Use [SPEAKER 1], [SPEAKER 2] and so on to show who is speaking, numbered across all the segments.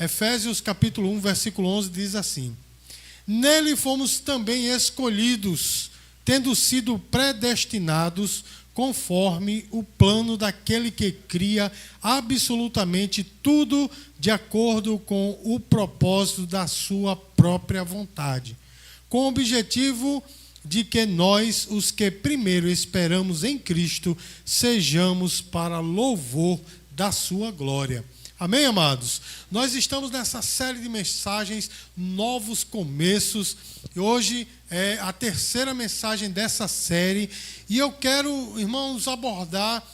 [SPEAKER 1] Efésios capítulo 1, versículo 11 diz assim: Nele fomos também escolhidos, tendo sido predestinados conforme o plano daquele que cria absolutamente tudo de acordo com o propósito da sua própria vontade, com o objetivo de que nós, os que primeiro esperamos em Cristo, sejamos para louvor da sua glória. Amém, amados? Nós estamos nessa série de mensagens, Novos Começos, e hoje é a terceira mensagem dessa série, e eu quero, irmãos, abordar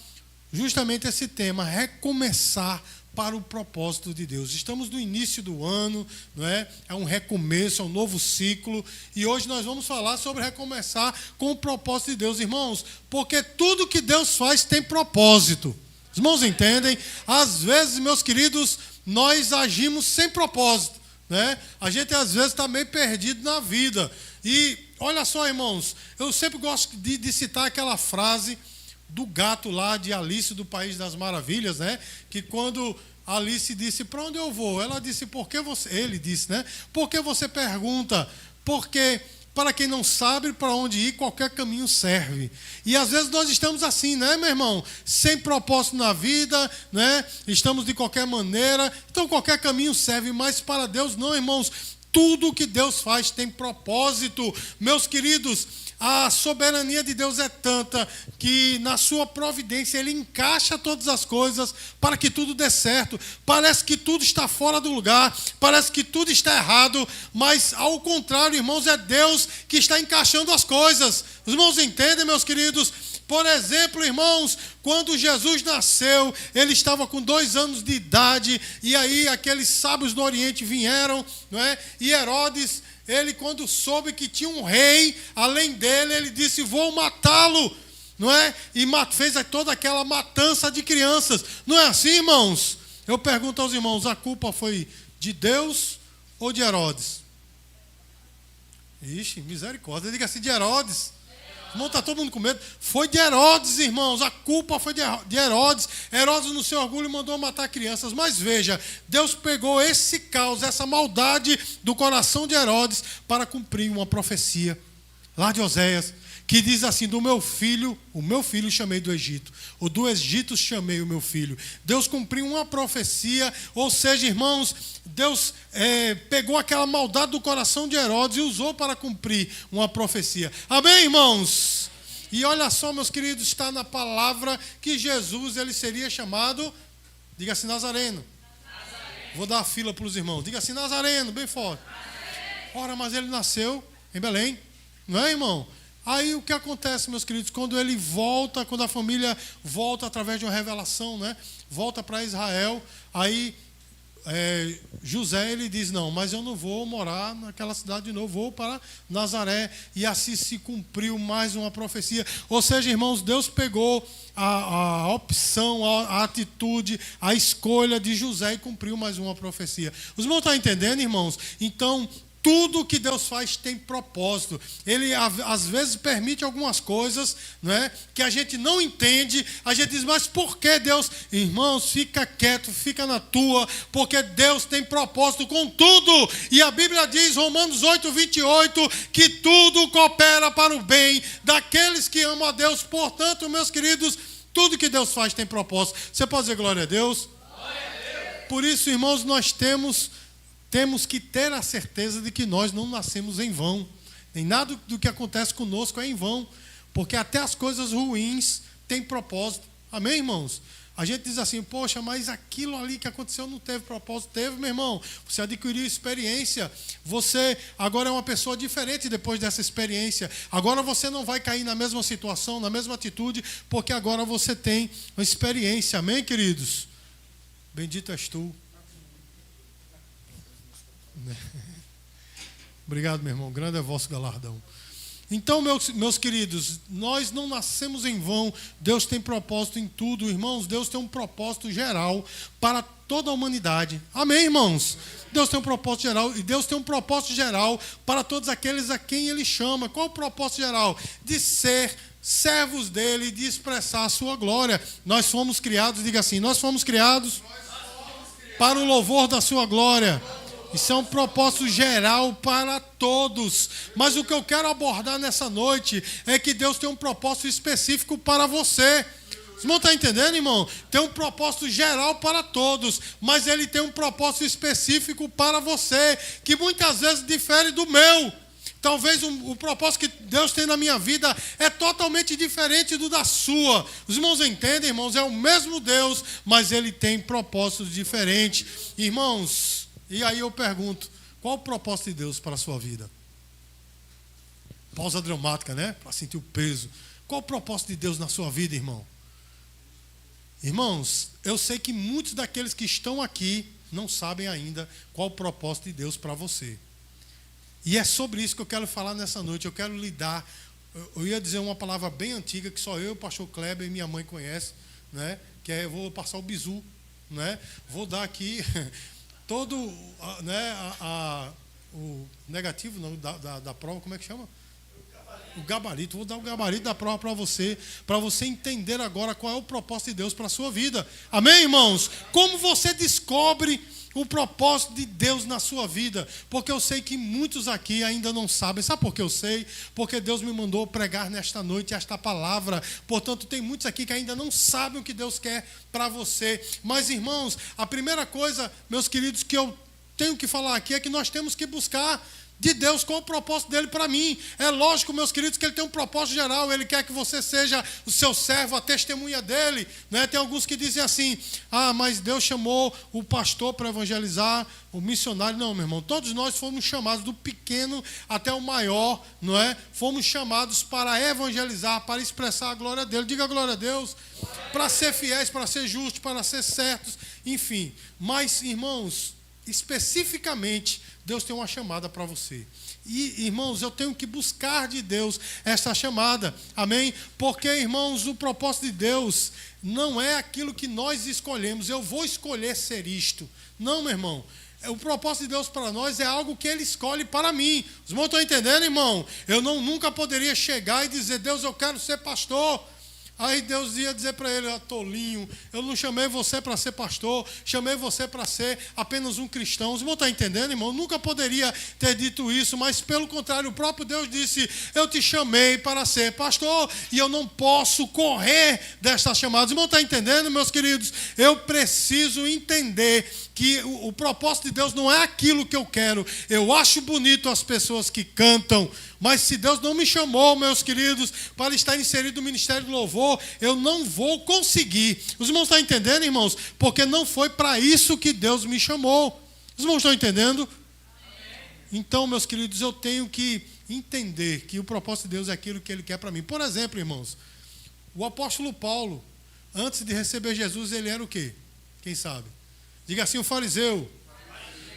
[SPEAKER 1] justamente esse tema, recomeçar para o propósito de Deus. Estamos no início do ano, não é? É um recomeço, é um novo ciclo, e hoje nós vamos falar sobre recomeçar com o propósito de Deus, irmãos, porque tudo que Deus faz tem propósito. Os irmãos entendem? Às vezes, meus queridos, nós agimos sem propósito, né? A gente às vezes está meio perdido na vida. E olha só, irmãos, eu sempre gosto de citar aquela frase do gato lá de Alice do País das Maravilhas, né? Que quando Alice disse, para onde eu vou? Ela disse, ele disse, né? Por que você pergunta? Porque para quem não sabe para onde ir, qualquer caminho serve. E às vezes nós estamos assim, né, meu irmão? Sem propósito na vida, né? Estamos de qualquer maneira. Então qualquer caminho serve, mas para Deus não, irmãos. Tudo que Deus faz tem propósito. Meus queridos, a soberania de Deus é tanta que na sua providência Ele encaixa todas as coisas para que tudo dê certo. Parece que tudo está fora do lugar, parece que tudo está errado, mas ao contrário, irmãos, é Deus que está encaixando as coisas. Os irmãos entendem, meus queridos? Por exemplo, irmãos, quando Jesus nasceu, ele estava com 2 anos de idade, e aí aqueles sábios do Oriente vieram, não é? E Herodes, ele quando soube que tinha um rei além dele, ele disse, vou matá-lo, não é? E fez toda aquela matança de crianças. Não é assim, irmãos? Eu pergunto aos irmãos, a culpa foi de Deus ou de Herodes? Ixi, misericórdia, diga assim, de Herodes. Irmão, está todo mundo com medo. Foi de Herodes, irmãos. A culpa foi de Herodes. Herodes, no seu orgulho, mandou matar crianças. Mas veja, Deus pegou esse caos, essa maldade do coração de Herodes para cumprir uma profecia lá de Oséias, que diz assim, o meu filho chamei do Egito. O do Egito chamei o meu filho. Deus cumpriu uma profecia, ou seja, irmãos, Deus pegou aquela maldade do coração de Herodes e usou para cumprir uma profecia. Amém, irmãos? E olha só, meus queridos, está na palavra que Jesus, ele seria chamado, diga assim, Nazareno. Vou dar a fila para os irmãos. Diga assim, Nazareno, bem forte. Ora, mas ele nasceu em Belém, não é, irmão? Aí o que acontece, meus queridos, quando ele volta, quando a família volta através de uma revelação, né? Volta para Israel, aí José, ele diz, não, mas eu não vou morar naquela cidade de novo, vou para Nazaré, e assim se cumpriu mais uma profecia. Ou seja, irmãos, Deus pegou a opção, a atitude, a escolha de José e cumpriu mais uma profecia. Os irmãos estão entendendo, irmãos? Então, tudo que Deus faz tem propósito. Ele às vezes permite algumas coisas, não é, que a gente não entende. A gente diz, mas por que Deus? Irmãos, fica quieto, fica na tua, porque Deus tem propósito com tudo. E a Bíblia diz, Romanos 8:28, que tudo coopera para o bem daqueles que amam a Deus. Portanto, meus queridos, tudo que Deus faz tem propósito. Você pode dizer glória a Deus? Glória a Deus. Por isso, irmãos, nós temos que ter a certeza de que nós não nascemos em vão. Nem nada do que acontece conosco é em vão. Porque até as coisas ruins têm propósito. Amém, irmãos? A gente diz assim, poxa, mas aquilo ali que aconteceu não teve propósito. Teve, meu irmão. Você adquiriu experiência. Você agora é uma pessoa diferente depois dessa experiência. Agora você não vai cair na mesma situação, na mesma atitude, porque agora você tem uma experiência. Amém, queridos? Bendito és tu. Obrigado, meu irmão. Grande é vosso galardão. Então, meus queridos, nós não nascemos em vão. Deus tem propósito em tudo, irmãos. Deus tem um propósito geral para toda a humanidade. Amém, irmãos? Deus tem um propósito geral, e Deus tem um propósito geral para todos aqueles a quem Ele chama. Qual o propósito geral? De ser servos dEle, de expressar a sua glória. Nós fomos criados, diga assim, nós fomos criados para o louvor da sua glória. Isso é um propósito geral para todos. Mas o que eu quero abordar nessa noite é que Deus tem um propósito específico para você. Vocês não estão entendendo, irmão? Tem um propósito geral para todos, mas Ele tem um propósito específico para você, que muitas vezes difere do meu. Talvez o propósito que Deus tem na minha vida é totalmente diferente do da sua. Os irmãos entendem, irmãos? É o mesmo Deus, mas Ele tem propósitos diferentes. Irmãos, e aí eu pergunto, qual o propósito de Deus para a sua vida? Pausa dramática, né? Para sentir o peso. Qual o propósito de Deus na sua vida, irmão? Irmãos, eu sei que muitos daqueles que estão aqui não sabem ainda qual o propósito de Deus para você. E é sobre isso que eu quero falar nessa noite. Eu quero lidar. Eu ia dizer uma palavra bem antiga que só eu, o pastor Kleber e minha mãe conhecem, né? Que é, eu vou passar o bizu, né? Vou dar aqui todo, né, o negativo não, da prova, como é que chama? O gabarito. Vou dar o gabarito da prova para você entender agora qual é o propósito de Deus para a sua vida. Amém, irmãos? Como você descobre o propósito de Deus na sua vida? Porque eu sei que muitos aqui ainda não sabem. Sabe por que eu sei? Porque Deus me mandou pregar nesta noite esta palavra. Portanto, tem muitos aqui que ainda não sabem o que Deus quer para você. Mas, irmãos, a primeira coisa, meus queridos, que eu tenho que falar aqui é que nós temos que buscar de Deus qual o propósito dele para mim. É lógico, meus queridos, que ele tem um propósito geral. Ele quer que você seja o seu servo, a testemunha dele, né? Tem alguns que dizem assim: ah, mas Deus chamou o pastor para evangelizar, o missionário. Não, meu irmão, todos nós fomos chamados, do pequeno até o maior, não é? Fomos chamados para evangelizar, para expressar a glória dele. Diga glória a Deus. Para ser fiéis, para ser justos, para ser certos, enfim. Mas, irmãos, especificamente, Deus tem uma chamada para você. E, irmãos, eu tenho que buscar de Deus essa chamada. Amém? Porque, irmãos, o propósito de Deus não é aquilo que nós escolhemos. Eu vou escolher ser isto. Não, meu irmão. O propósito de Deus para nós é algo que Ele escolhe para mim. Os irmãos estão entendendo, irmão? Eu nunca poderia chegar e dizer: Deus, eu quero ser pastor. Aí Deus ia dizer para ele: tolinho, eu não chamei você para ser pastor, chamei você para ser apenas um cristão. Os irmãos estão entendendo, irmão? Eu nunca poderia ter dito isso, mas pelo contrário, o próprio Deus disse: eu te chamei para ser pastor e eu não posso correr desta chamada. Os irmãos estão entendendo, meus queridos? Eu preciso entender que o propósito de Deus não é aquilo que eu quero. Eu acho bonito as pessoas que cantam, mas se Deus não me chamou, meus queridos, para estar inserido no ministério do louvor, eu não vou conseguir. Os irmãos estão entendendo, irmãos? Porque não foi para isso que Deus me chamou. Os irmãos estão entendendo? Então, meus queridos, eu tenho que entender que o propósito de Deus é aquilo que Ele quer para mim. Por exemplo, irmãos, o apóstolo Paulo, antes de receber Jesus, ele era o quê? Quem sabe? Diga assim: o fariseu.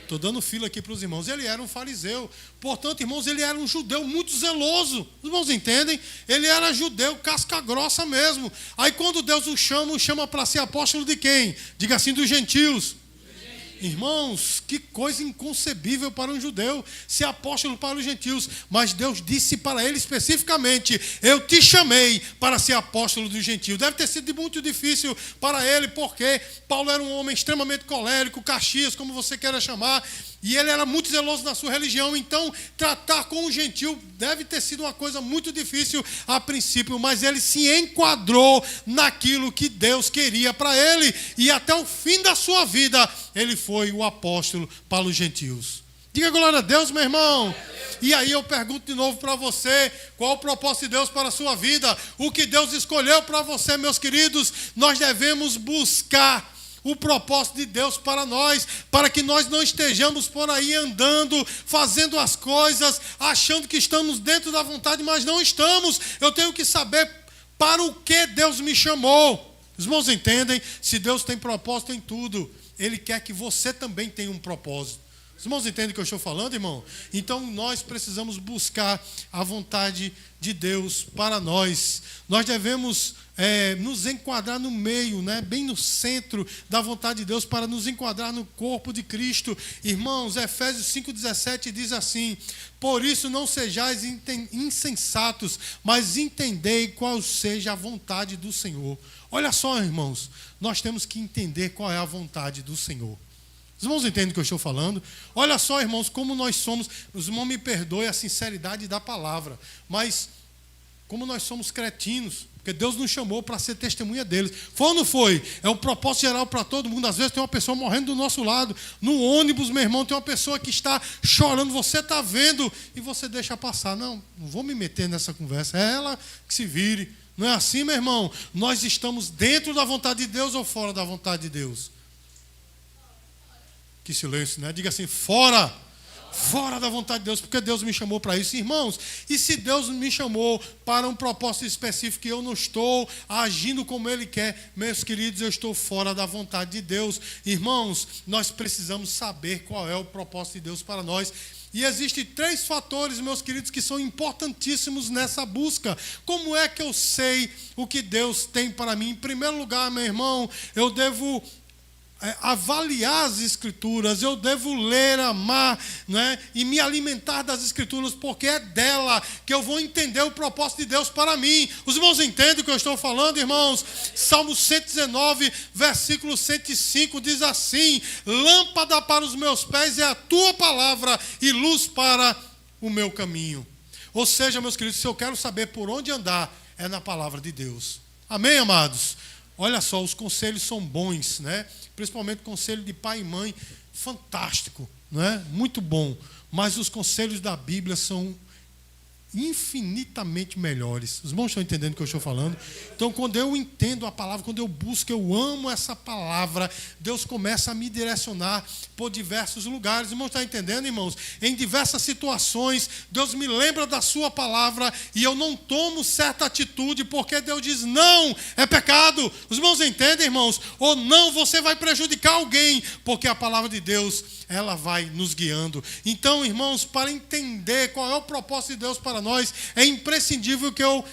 [SPEAKER 1] Estou dando fila aqui para os irmãos. Ele era um fariseu. Portanto, irmãos, ele era um judeu muito zeloso. Os irmãos entendem? Ele era judeu casca grossa mesmo. Aí quando Deus o chama para ser apóstolo de quem? Diga assim: dos gentios. Irmãos, que coisa inconcebível para um judeu ser apóstolo para os gentios. Mas Deus disse para ele especificamente: eu te chamei para ser apóstolo dos gentios. Deve ter sido muito difícil para ele, porque Paulo era um homem extremamente colérico, Caxias, como você queira chamar, e ele era muito zeloso na sua religião. Então, tratar com um gentil deve ter sido uma coisa muito difícil a princípio, mas ele se enquadrou naquilo que Deus queria para ele, e até o fim da sua vida ele foi o apóstolo para os gentios. Diga glória a Deus, meu irmão. E aí eu pergunto de novo para você: qual o propósito de Deus para a sua vida? O que Deus escolheu para você, meus queridos? Nós devemos buscar o propósito de Deus para nós, para que nós não estejamos por aí andando, fazendo as coisas, achando que estamos dentro da vontade, mas não estamos. Eu tenho que saber para o que Deus me chamou. Os irmãos entendem? Se Deus tem propósito em tudo, Ele quer que você também tenha um propósito. Os irmãos entendem o que eu estou falando, irmão? Então nós precisamos buscar a vontade de Deus para nós. Nós devemos nos enquadrar no meio, né? Bem no centro da vontade de Deus, para nos enquadrar no corpo de Cristo. Irmãos, Efésios 5,17 diz assim: por isso não sejais insensatos, mas entendei qual seja a vontade do Senhor. Olha só, irmãos, nós temos que entender qual é a vontade do Senhor. Os irmãos entendem o que eu estou falando? Olha só, irmãos, como nós somos. Os irmãos me perdoem a sinceridade da palavra, mas como nós somos cretinos, porque Deus nos chamou para ser testemunha deles. Foi ou não foi? É um propósito geral para todo mundo. Às vezes tem uma pessoa morrendo do nosso lado. No ônibus, meu irmão, tem uma pessoa que está chorando. Você está vendo e você deixa passar. Não vou me meter nessa conversa. É ela que se vire. Não é assim, meu irmão? Nós estamos dentro da vontade de Deus ou fora da vontade de Deus? Que silêncio, né? Diga assim, fora. Fora da vontade de Deus, porque Deus me chamou para isso. Irmãos, e se Deus me chamou para um propósito específico e eu não estou agindo como Ele quer, meus queridos, eu estou fora da vontade de Deus. Irmãos, nós precisamos saber qual é o propósito de Deus para nós. E existem 3 fatores, meus queridos, que são importantíssimos nessa busca. Como é que eu sei o que Deus tem para mim? Em primeiro lugar, meu irmão, eu devo avaliar as Escrituras, eu devo ler, amar, né, e me alimentar das Escrituras, porque é dela que eu vou entender o propósito de Deus para mim. Os irmãos entendem o que eu estou falando, irmãos? Salmo 119, versículo 105, diz assim: lâmpada para os meus pés é a tua palavra e luz para o meu caminho. Ou seja, meus queridos, se eu quero saber por onde andar, é na palavra de Deus. Amém, amados? Olha só, os conselhos são bons, né? Principalmente o conselho de pai e mãe, fantástico, não é? Muito bom. Mas os conselhos da Bíblia são infinitamente melhores. Os irmãos estão entendendo o que eu estou falando? Então, quando eu entendo a palavra, quando eu busco, eu amo essa palavra, Deus começa a me direcionar por diversos lugares. Os irmãos estão entendendo, irmãos? Em diversas situações, Deus me lembra da sua palavra e eu não tomo certa atitude porque Deus diz, não, é pecado. Os irmãos entendem, irmãos? Ou não, você vai prejudicar alguém, porque a palavra de Deus, ela vai nos guiando. Então, irmãos, para entender qual é o propósito de Deus para nós, é imprescindível que eu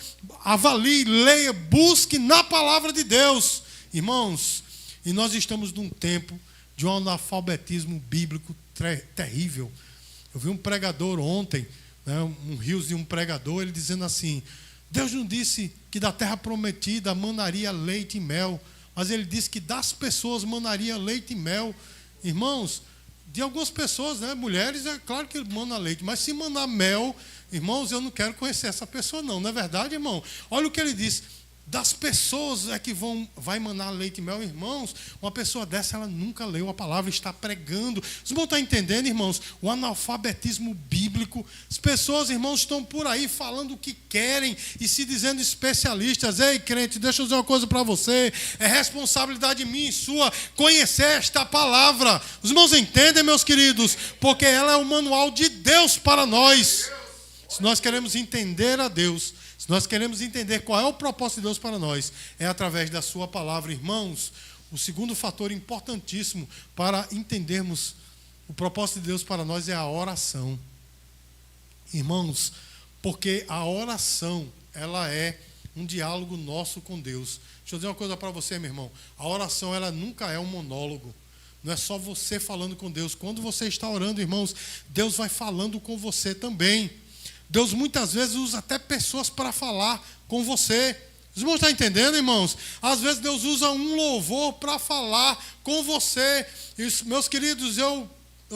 [SPEAKER 1] avalie, leia, busque na palavra de Deus. Irmãos, e nós estamos num tempo de um analfabetismo bíblico terrível. Eu vi um pregador ontem, né, um rios de um pregador, ele dizendo assim, Deus não disse que da terra prometida manaria leite e mel, mas ele disse que das pessoas manaria leite e mel. Irmãos, de algumas pessoas, né, mulheres, é claro que mana leite, mas se manar mel, irmãos, eu não quero conhecer essa pessoa não é verdade, irmão? Olha o que ele diz, das pessoas é que vai manar leite e mel, irmãos, uma pessoa dessa, ela nunca leu a palavra, está pregando. Vocês vão estar entendendo, irmãos, o analfabetismo bíblico. As pessoas, irmãos, estão por aí falando o que querem e se dizendo especialistas. Ei, crente, deixa eu dizer uma coisa para você, é responsabilidade minha e sua conhecer esta palavra. Os irmãos entendem, meus queridos, porque ela é o manual de Deus para nós. Se nós queremos entender a Deus, se nós queremos entender qual é o propósito de Deus para nós, é através da sua palavra. Irmãos, o segundo fator importantíssimo para entendermos o propósito de Deus para nós é a oração. Irmãos, porque a oração, ela é um diálogo nosso com Deus. Deixa eu dizer uma coisa para você, meu irmão. A oração, ela nunca é um monólogo. Não é só você falando com Deus. Quando você está orando, irmãos, Deus vai falando com você também. Deus muitas vezes usa até pessoas para falar com você. Os irmãos estão entendendo, irmãos? Às vezes Deus usa um louvor para falar com você. Isso, meus queridos, eu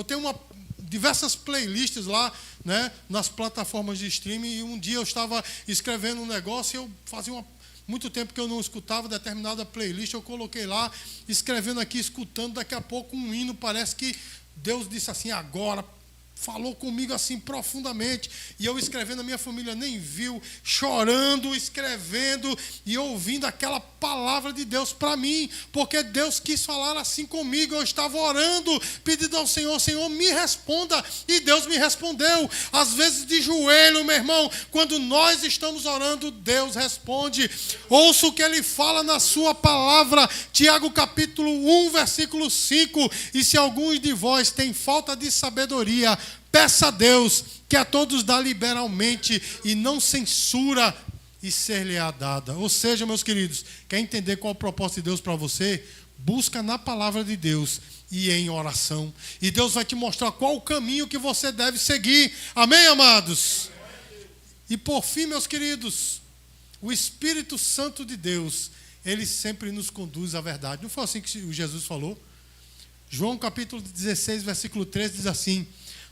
[SPEAKER 1] tenho diversas playlists lá, né, nas plataformas de streaming. E um dia eu estava escrevendo um negócio e eu fazia muito tempo que eu não escutava determinada playlist. Eu coloquei lá, escrevendo aqui, escutando. Daqui a pouco um hino, parece que Deus disse assim, agora, falou comigo assim profundamente, e eu escrevendo, a minha família nem viu, chorando, escrevendo e ouvindo aquela palavra de Deus para mim, porque Deus quis falar assim comigo. Eu estava orando, pedindo ao Senhor, Senhor, me responda, e Deus me respondeu. Às vezes de joelho, meu irmão, quando nós estamos orando, Deus responde. Ouça o que Ele fala na sua palavra, Tiago capítulo 1, versículo 5, e se alguns de vós têm falta de sabedoria, peça a Deus, que a todos dá liberalmente e não censura, e ser-lhe-á dada. Ou seja, meus queridos, quer entender qual é o propósito de Deus para você? Busca na palavra de Deus e em oração. E Deus vai te mostrar qual o caminho que você deve seguir. Amém, amados? E por fim, meus queridos, o Espírito Santo de Deus, ele sempre nos conduz à verdade. Não foi assim que Jesus falou? João capítulo 16, versículo 13 diz assim: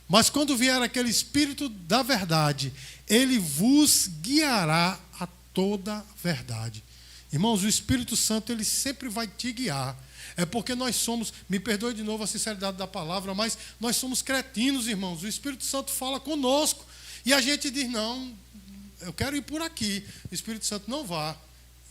[SPEAKER 1] mas quando vier aquele Espírito da verdade, ele vos guiará a toda a verdade. Irmãos, o Espírito Santo, ele sempre vai te guiar. É porque nós somos, me perdoe de novo a sinceridade da palavra, mas nós somos cretinos, irmãos. O Espírito Santo fala conosco. E a gente diz, não, eu quero ir por aqui. O Espírito Santo não vá.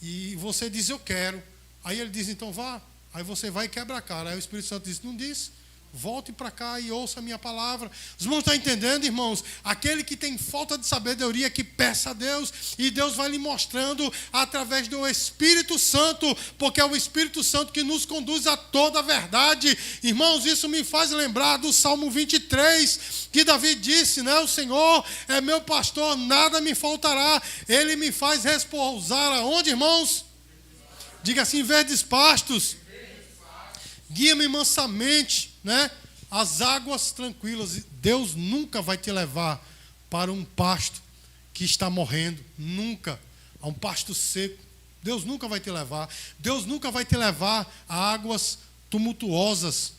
[SPEAKER 1] E você diz, eu quero. Aí ele diz, então vá. Aí você vai e quebra a cara. Aí o Espírito Santo diz, não disse. Volte para cá e ouça a minha palavra. Os irmãos estão entendendo, irmãos? Aquele que tem falta de sabedoria, que peça a Deus, e Deus vai lhe mostrando através do Espírito Santo, porque é o Espírito Santo que nos conduz a toda a verdade. Irmãos, isso me faz lembrar do Salmo 23, que Davi disse, né? O Senhor é meu pastor, nada me faltará. Ele me faz repousar aonde, irmãos? Diga assim, verdes pastos. Guia-me mansamente, né? As águas tranquilas. Deus nunca vai te levar para um pasto que está morrendo. Nunca. A um pasto seco. Deus nunca vai te levar. Deus nunca vai te levar a águas tumultuosas.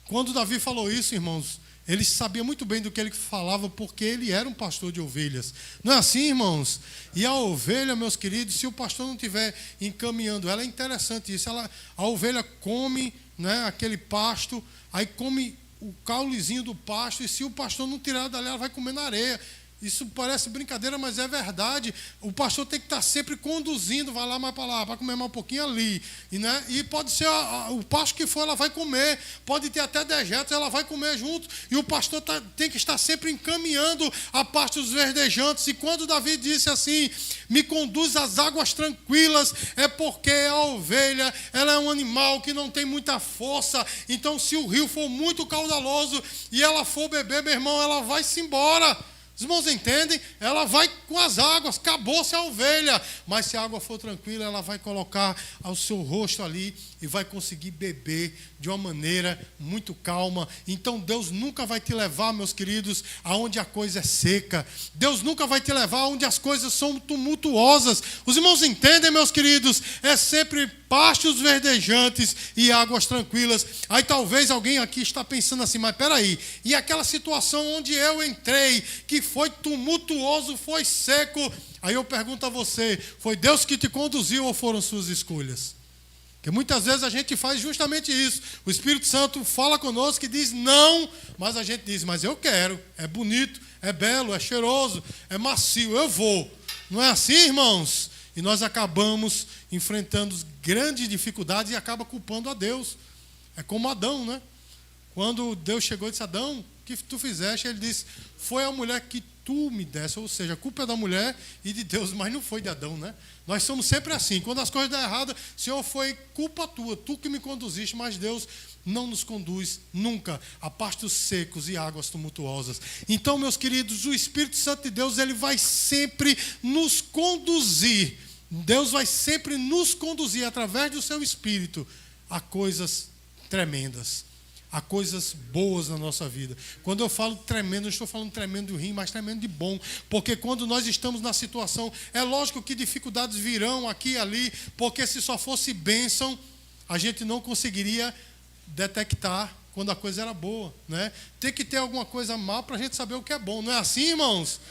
[SPEAKER 1] Quando Davi falou isso, irmãos, ele sabia muito bem do que ele falava, porque ele era um pastor de ovelhas. Não é assim, irmãos? E a ovelha, meus queridos, se o pastor não estiver encaminhando ela, é interessante isso. A ovelha come, né, aquele pasto, aí come o caulezinho do pasto, e se o pastor não tirar dali, ela vai comer na areia. Isso parece brincadeira, mas é verdade. O pastor tem que estar sempre conduzindo, vai lá mais para lá, vai comer mais um pouquinho ali. Né? E pode ser o pasto que for, ela vai comer. Pode ter até dejetos, ela vai comer junto. E o pastor tem que estar sempre encaminhando a pastos verdejantes. E quando Davi disse assim, me conduz às águas tranquilas, é porque a ovelha, ela é um animal que não tem muita força. Então, se o rio for muito caudaloso e ela for beber, meu irmão, ela vai-se embora. Os irmãos entendem? Ela vai com as águas, acabou-se a ovelha. Mas se a água for tranquila, ela vai colocar ao seu rosto ali e vai conseguir beber de uma maneira muito calma. Então Deus nunca vai te levar, meus queridos, aonde a coisa é seca. Deus nunca vai te levar aonde as coisas são tumultuosas. Os irmãos entendem, meus queridos? É sempre pastos verdejantes e águas tranquilas. Aí talvez alguém aqui está pensando assim, mas peraí, e aquela situação onde eu entrei, que foi tumultuoso, foi seco? Aí eu pergunto a você, foi Deus que te conduziu ou foram suas escolhas? Porque muitas vezes a gente faz justamente isso. O Espírito Santo fala conosco e diz não, mas a gente diz, mas eu quero, é bonito, é belo, é cheiroso, é macio, eu vou. Não é assim, irmãos? E nós acabamos enfrentando grandes dificuldades e acaba culpando a Deus. É como Adão, né? Quando Deus chegou e disse, Adão, o que tu fizeste? Ele disse, foi a mulher que tu me desse. Ou seja, a culpa é da mulher e de Deus, mas não foi de Adão, né? Nós somos sempre assim. Quando as coisas dão errado, Senhor, foi culpa tua, tu que me conduziste, mas Deus não nos conduz nunca a pastos secos e águas tumultuosas. Então, meus queridos, o Espírito Santo de Deus, ele vai sempre nos conduzir. Deus vai sempre nos conduzir através do seu Espírito a coisas tremendas, a coisas boas na nossa vida. Quando eu falo tremendo, não estou falando tremendo de ruim, mas tremendo de bom, porque quando nós estamos na situação, é lógico que dificuldades virão aqui e ali, porque se só fosse bênção, a gente não conseguiria detectar quando a coisa era boa, né? Tem que ter alguma coisa mal para a gente saber o que é bom, não é assim, irmãos?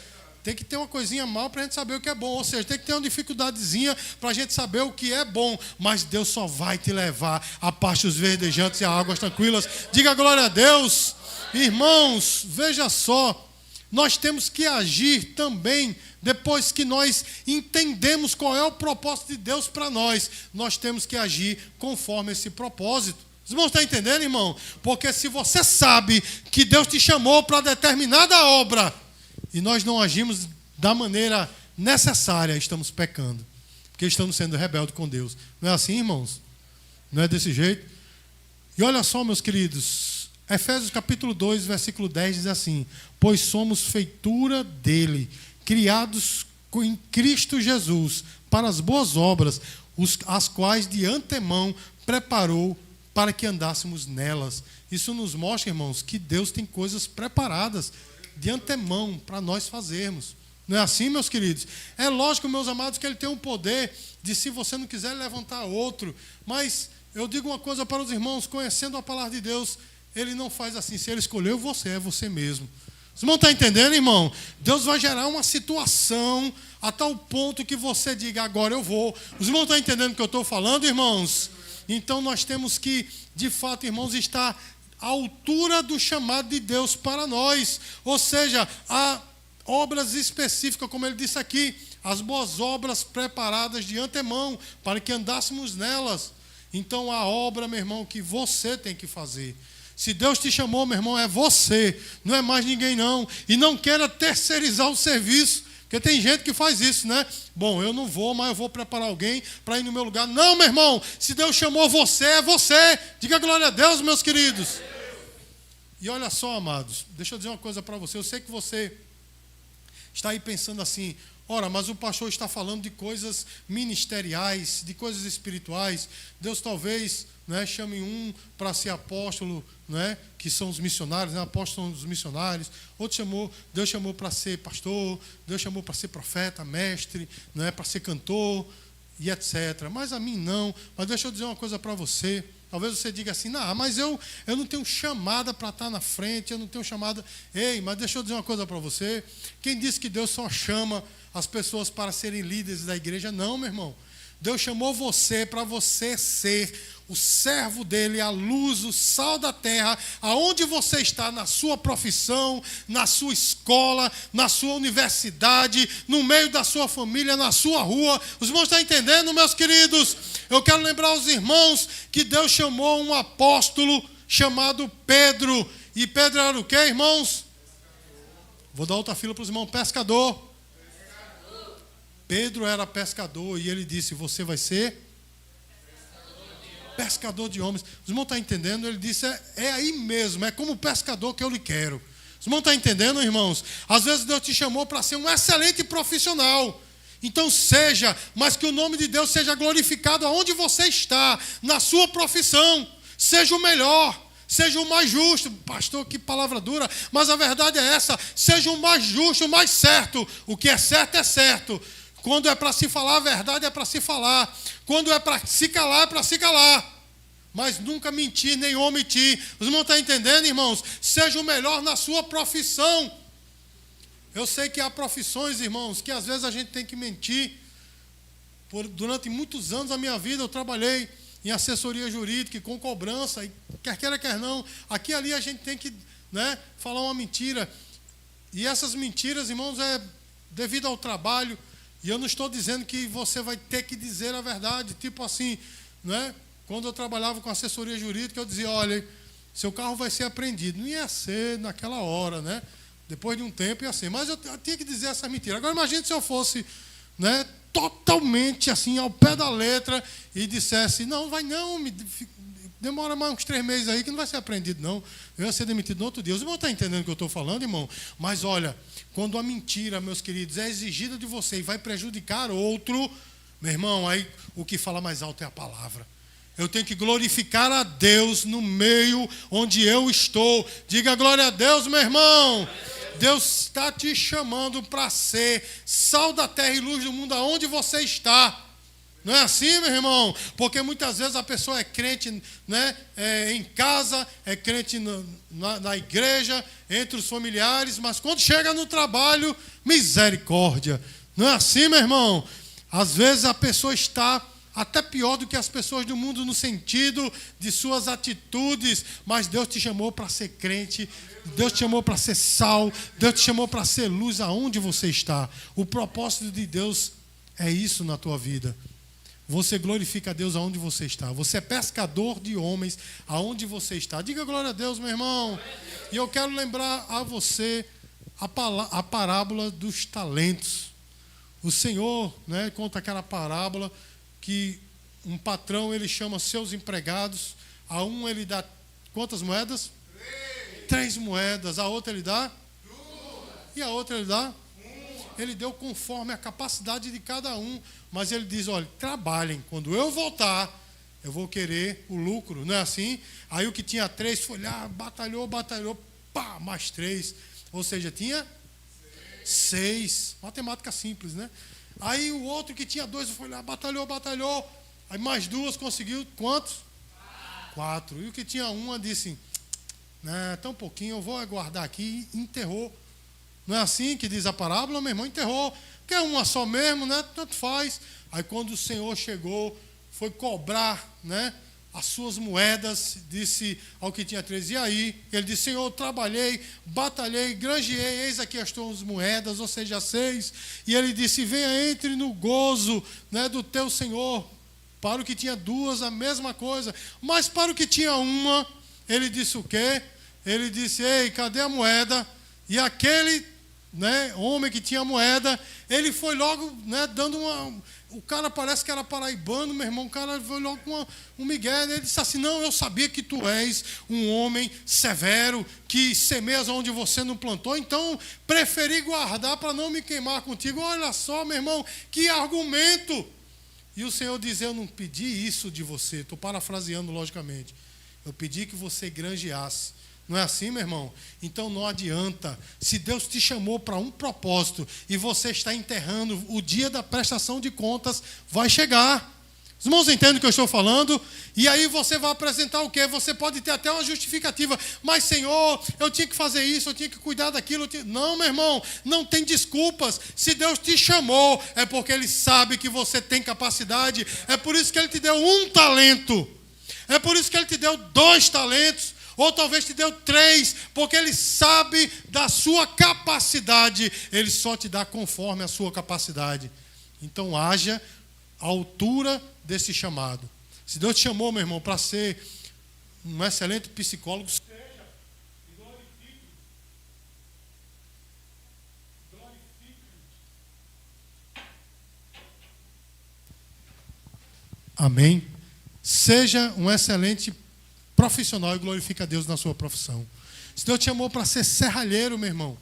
[SPEAKER 1] Tem que ter uma coisinha mal para a gente saber o que é bom. Ou seja, tem que ter uma dificuldadezinha para a gente saber o que é bom. Mas Deus só vai te levar a pastos verdejantes e a águas tranquilas. Diga glória a Deus. Irmãos, veja só. Nós temos que agir também depois que nós entendemos qual é o propósito de Deus para nós. Nós temos que agir conforme esse propósito. Os irmãos estão entendendo, irmão? Porque se você sabe que Deus te chamou para determinada obra, e nós não agimos da maneira necessária, estamos pecando. Porque estamos sendo rebeldes com Deus. Não é assim, irmãos? Não é desse jeito? E olha só, meus queridos. Efésios capítulo 2, versículo 10 diz assim: pois somos feitura dele, criados em Cristo Jesus, para as boas obras, as quais de antemão preparou para que andássemos nelas. Isso nos mostra, irmãos, que Deus tem coisas preparadas de antemão para nós fazermos. Não é assim, meus queridos? É lógico, meus amados, que ele tem o poder de, se você não quiser, levantar outro. Mas eu digo uma coisa para os irmãos, conhecendo a palavra de Deus, Ele não faz assim. Se Ele escolheu você, é você mesmo. Os irmãos estão entendendo, irmão? Deus vai gerar uma situação a tal ponto que você diga, agora eu vou. Os irmãos estão entendendo o que eu estou falando, irmãos? Então nós temos que, de fato, irmãos, estar à altura do chamado de Deus para nós. Ou seja, há obras específicas, como ele disse aqui, as boas obras preparadas de antemão, para que andássemos nelas. Então a obra, meu irmão, que você tem que fazer. Se Deus te chamou, meu irmão, é você, não é mais ninguém não. E não queira terceirizar o serviço, porque tem gente que faz isso, né? Bom, eu não vou, mas eu vou preparar alguém para ir no meu lugar. Não, meu irmão, se Deus chamou você, é você. Diga glória a Deus, meus queridos. E olha só, amados, deixa eu dizer uma coisa para você. Eu sei que você está aí pensando assim, ora, mas o pastor está falando de coisas ministeriais, de coisas espirituais. Deus talvez, né, chame um para ser apóstolo, né, que são os missionários, né, apóstolos dos missionários. Outro Deus chamou para ser pastor, Deus chamou para ser profeta, mestre, né, para ser cantor e etc. Mas a mim não. Mas deixa eu dizer uma coisa para você. Talvez você diga assim, não, mas eu não tenho chamada para estar na frente, eu não tenho chamada. Ei, mas deixa eu dizer uma coisa para você. Quem disse que Deus só chama as pessoas para serem líderes da igreja? Não, meu irmão. Deus chamou você para você ser o servo dele, a luz, o sal da terra, aonde você está, na sua profissão, na sua escola, na sua universidade, no meio da sua família, na sua rua. Os irmãos estão entendendo, meus queridos? Eu quero lembrar aos irmãos que Deus chamou um apóstolo chamado Pedro. E Pedro era o quê, irmãos? Vou dar outra fila para os irmãos, pescador. Pedro era pescador e ele disse, você vai ser pescador de homens. Os irmãos estão entendendo? Ele disse, é aí mesmo, é como pescador que eu lhe quero. Os irmãos estão entendendo, irmãos? Às vezes Deus te chamou para ser um excelente profissional. Então seja, mas que o nome de Deus seja glorificado aonde você está, na sua profissão. Seja o melhor, seja o mais justo. Pastor, que palavra dura, mas a verdade é essa. Seja o mais justo, o mais certo. O que é certo é certo. Quando é para se falar a verdade, é para se falar. Quando é para se calar, é para se calar. Mas nunca mentir, nem omitir. Os irmãos estão entendendo, irmãos? Seja o melhor na sua profissão. Eu sei que há profissões, irmãos, que às vezes a gente tem que mentir. Durante muitos anos da minha vida, eu trabalhei em assessoria jurídica, com cobrança, e quer queira, quer não. Aqui e ali a gente tem que, né, falar uma mentira. E essas mentiras, irmãos, é devido ao trabalho. E eu não estou dizendo que você vai ter que dizer a verdade. Tipo assim, né? Quando eu trabalhava com assessoria jurídica, eu dizia, olha, seu carro vai ser apreendido. Não ia ser naquela hora, né? Depois de um tempo ia ser. Mas eu tinha que dizer essa mentira. Agora imagine se eu fosse, né, totalmente assim, ao pé da letra, e dissesse, não, vai não, demora mais uns 3 meses aí que não vai ser apreendido, não. Eu ia ser demitido no outro dia. Os irmãos estão entendendo o que eu estou falando, irmão? Mas olha, quando a mentira, meus queridos, é exigida de você e vai prejudicar outro, meu irmão, aí o que fala mais alto é a palavra. Eu tenho que glorificar a Deus no meio onde eu estou. Diga glória a Deus, meu irmão. Deus está te chamando para ser sal da terra e luz do mundo aonde você está. Não é assim, meu irmão? Porque muitas vezes a pessoa é crente, né, em casa, é crente na igreja, entre os familiares, mas quando chega no trabalho, misericórdia. Não é assim, meu irmão? Às vezes a pessoa está até pior do que as pessoas do mundo no sentido de suas atitudes, mas Deus te chamou para ser crente, Deus te chamou para ser sal, Deus te chamou para ser luz aonde você está. O propósito de Deus é isso na tua vida. Você glorifica a Deus aonde você está. Você é pescador de homens aonde você está. Diga glória a Deus, meu irmão. E eu quero lembrar a você a parábola dos talentos. O Senhor, né, conta aquela parábola que um patrão, ele chama seus empregados. A um ele dá quantas moedas? 3 moedas. A outra ele dá? 2. E a outra ele dá? 1. Ele deu conforme a capacidade de cada um. Mas ele diz, olha, trabalhem. Quando eu voltar, eu vou querer o lucro. Não é assim? Aí o que tinha 3 foi lá, batalhou, pá, mais 3. Ou seja, tinha 6. Matemática simples, né? Aí o outro que tinha 2 foi lá, batalhou. Aí mais 2 conseguiu quantos? 4. E o que tinha uma disse, tão pouquinho, eu vou guardar aqui, e enterrou. Não é assim que diz a parábola, meu irmão? Enterrou. Quer uma só mesmo, né? Tanto faz. Aí quando o Senhor chegou, foi cobrar, né, as suas moedas, disse ao que tinha 3, e aí? Ele disse, Senhor, trabalhei, batalhei, granjeei, eis aqui as tuas moedas, ou seja, 6. E ele disse, venha, entre no gozo, né, do teu Senhor. Para o que tinha 2, a mesma coisa. Mas para o que tinha uma, ele disse o quê? Ele disse, ei, cadê a moeda? E aquele, né, homem que tinha moeda, ele foi logo, né, dando uma... O cara parece que era paraibano, meu irmão. O cara foi logo com um migué. Ele disse assim, não, eu sabia que tu és um homem severo, que semeias onde você não plantou, então preferi guardar para não me queimar contigo. Olha só, meu irmão, que argumento. E o Senhor diz, eu não pedi isso de você. Estou parafraseando logicamente. Eu pedi que você granjeasse. Não é assim, meu irmão? Então não adianta. Se Deus te chamou para um propósito e você está enterrando, o dia da prestação de contas vai chegar. Os irmãos entendem o que eu estou falando? E aí você vai apresentar o quê? Você pode ter até uma justificativa. Mas, Senhor, eu tinha que fazer isso, eu tinha que cuidar daquilo. Não, meu irmão, não tem desculpas. Se Deus te chamou, é porque Ele sabe que você tem capacidade. É por isso que Ele te deu 1 talento. É por isso que Ele te deu 2 talentos. Ou talvez te deu 3, porque Ele sabe da sua capacidade. Ele só te dá conforme a sua capacidade. Então haja à altura desse chamado. Se Deus te chamou, meu irmão, para ser um excelente psicólogo, seja. E glorifique. Amém? Seja um excelente profissional e glorifica a Deus na sua profissão. Se Deus te chamou para ser serralheiro, meu irmão,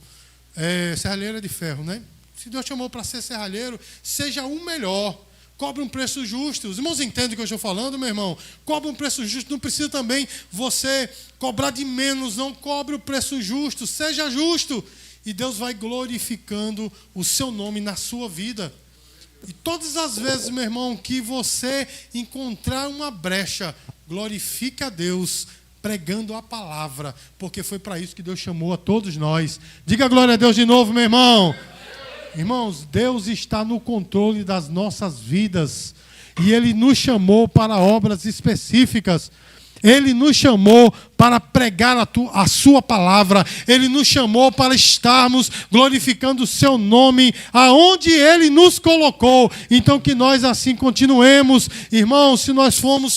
[SPEAKER 1] serralheiro é de ferro, né? Se Deus te chamou para ser serralheiro, seja o melhor. Cobre um preço justo. Os irmãos entendem o que eu estou falando, meu irmão? Cobre um preço justo. Não precisa também você cobrar de menos. Não cobre o preço justo. Seja justo. E Deus vai glorificando o seu nome na sua vida. E todas as vezes, meu irmão, que você encontrar uma brecha, glorifique a Deus pregando a palavra. Porque foi para isso que Deus chamou a todos nós. Diga glória a Deus de novo, meu irmão. Irmãos, Deus está no controle das nossas vidas e Ele nos chamou para obras específicas. Ele nos chamou para pregar a sua palavra. Ele nos chamou para estarmos glorificando o seu nome aonde Ele nos colocou. Então que nós assim continuemos. Irmãos, se nós formos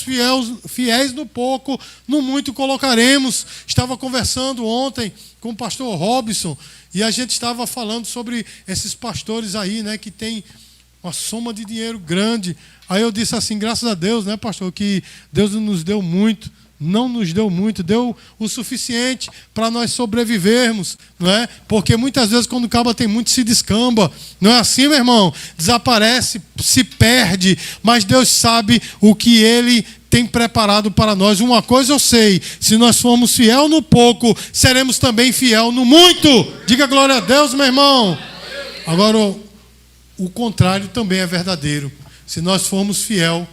[SPEAKER 1] fiéis no pouco, no muito colocaremos. Estava conversando ontem com o pastor Robson e a gente estava falando sobre esses pastores aí, né, que tem uma soma de dinheiro grande. Aí eu disse assim, graças a Deus, né, pastor, que Deus nos deu muito. Não nos deu muito, deu o suficiente para nós sobrevivermos, não é? Porque muitas vezes quando o cabo tem muito se descamba, não é assim, meu irmão? Desaparece, se perde, mas Deus sabe o que Ele tem preparado para nós. Uma coisa eu sei, se nós formos fiel no pouco, seremos também fiel no muito. Diga glória a Deus, meu irmão. Agora, o contrário também é verdadeiro. Se nós formos fiel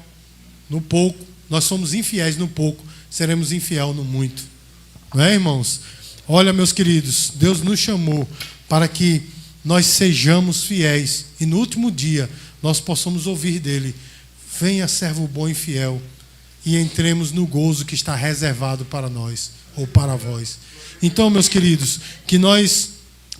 [SPEAKER 1] no pouco, nós somos infiéis no pouco, seremos infiel no muito. Não é, irmãos? Olha, meus queridos, Deus nos chamou para que nós sejamos fiéis e no último dia nós possamos ouvir dele: venha, servo bom e fiel, e entremos no gozo que está reservado para nós, ou para vós. Então, meus queridos, que nós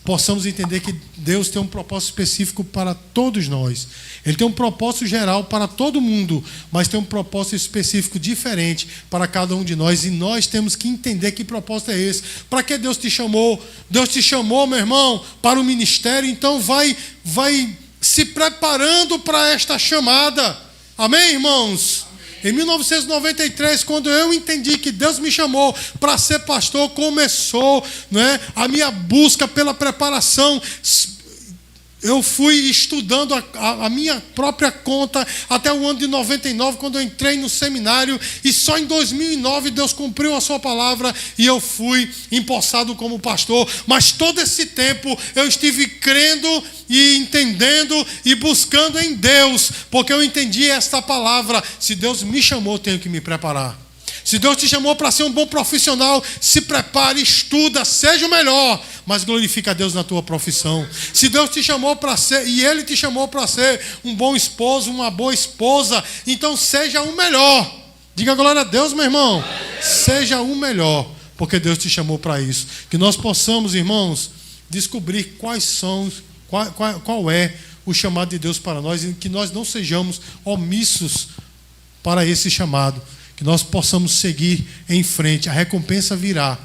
[SPEAKER 1] possamos entender que Deus tem um propósito específico para todos nós. Ele tem um propósito geral para todo mundo, mas tem um propósito específico diferente para cada um de nós, e nós temos que entender que propósito é esse. Para que Deus te chamou? Deus te chamou, meu irmão, para o ministério, então vai se preparando para esta chamada. Amém, irmãos? Em 1993, quando eu entendi que Deus me chamou para ser pastor, começou, né, a minha busca pela preparação. Eu fui estudando a minha própria conta até o ano de 99, quando eu entrei no seminário, e só em 2009 Deus cumpriu a sua palavra e eu fui empossado como pastor. Mas todo esse tempo eu estive crendo e entendendo e buscando em Deus, porque eu entendi esta palavra: se Deus me chamou, tenho que me preparar. Se Deus te chamou para ser um bom profissional, se prepare, estuda, seja o melhor, mas glorifica a Deus na tua profissão. Se Deus te chamou para ser, e Ele te chamou para ser um bom esposo, uma boa esposa, então seja o melhor. Diga glória a Deus, meu irmão. Seja o melhor, porque Deus te chamou para isso. Que nós possamos, irmãos, descobrir qual é o chamado de Deus para nós, e que nós não sejamos omissos para esse chamado, que nós possamos seguir em frente. A recompensa virá,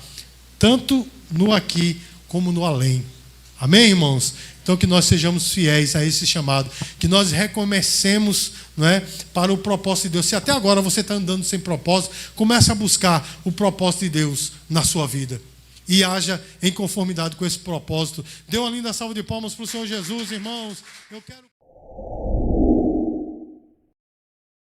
[SPEAKER 1] tanto no aqui como no além. Amém, irmãos? Então que nós sejamos fiéis a esse chamado, que nós recomecemos, não é, para o propósito de Deus. Se até agora você está andando sem propósito, comece a buscar o propósito de Deus na sua vida. E haja em conformidade com esse propósito. Dê uma linda salva de palmas para o Senhor Jesus, irmãos. Eu quero...